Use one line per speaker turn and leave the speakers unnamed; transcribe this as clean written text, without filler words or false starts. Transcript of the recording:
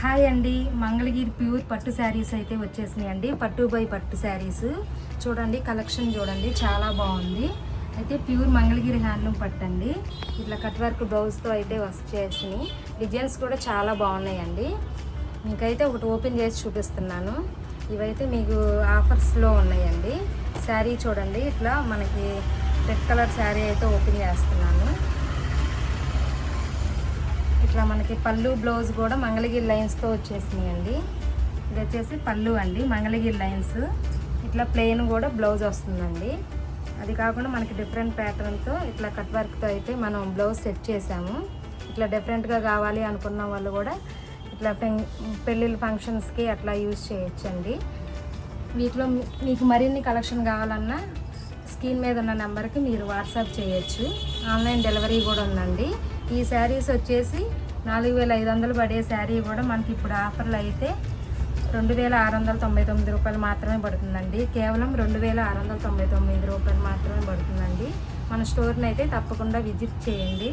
Hi అండి, Mangalagiri pure పట్టు శారీస్ అయితే వచ్చేసినాయండి. పట్టు బై పట్టు శారీస్ చూడండి, కలెక్షన్ చూడండి, చాలా బాగుంది. అయితే ప్యూర్ మంగళగిరి హ్యాండ్లూమ్ పట్టు అండి. ఇట్లా కట్ వర్క్ బ్లౌజ్తో అయితే వచ్చేసినాయి. డిజైన్స్ కూడా చాలా బాగున్నాయండి. మీకైతే ఒకటి ఓపెన్ చేసి చూపిస్తున్నాను. ఇవైతే మీకు ఆఫర్స్లో ఉన్నాయండి. శారీ చూడండి, ఇట్లా మనకి రెడ్ కలర్ శారీ అయితే ఓపెన్ చేస్తున్నాను. ఇట్లా మనకి పళ్ళు బ్లౌజ్ కూడా మంగళగిరి లైన్స్తో వచ్చేసినాయండి. ఇది వచ్చేసి పళ్ళు అండి, మంగళగిరి లైన్స్. ఇట్లా ప్లెయిన్ కూడా బ్లౌజ్ వస్తుందండి. అది కాకుండా మనకి డిఫరెంట్ ప్యాటర్న్తో ఇట్లా కట్ వర్క్తో అయితే మనం బ్లౌజ్ సెట్ చేసాము. ఇట్లా డిఫరెంట్గా కావాలి అనుకున్న వాళ్ళు కూడా ఇట్లా పెళ్ళిళ్ళ ఫంక్షన్స్కి అట్లా యూజ్ చేయొచ్చండి. వీటిలో మీకు మరిన్ని కలెక్షన్ కావాలన్నా స్క్రీన్ మీద ఉన్న నెంబర్కి మీరు వాట్సాప్ చేయొచ్చు. ఆన్లైన్ డెలివరీ కూడా ఉందండి. ఈ శారీస్ వచ్చేసి 4500 పడే శారీ కూడా మనకి ఇప్పుడు ఆఫర్లు అయితే 2699 రూపాయలు మాత్రమే పడుతుందండి. కేవలం 2699 రూపాయలు మాత్రమే పడుతుందండి. మన స్టోర్ని అయితే తప్పకుండా విజిట్ చేయండి.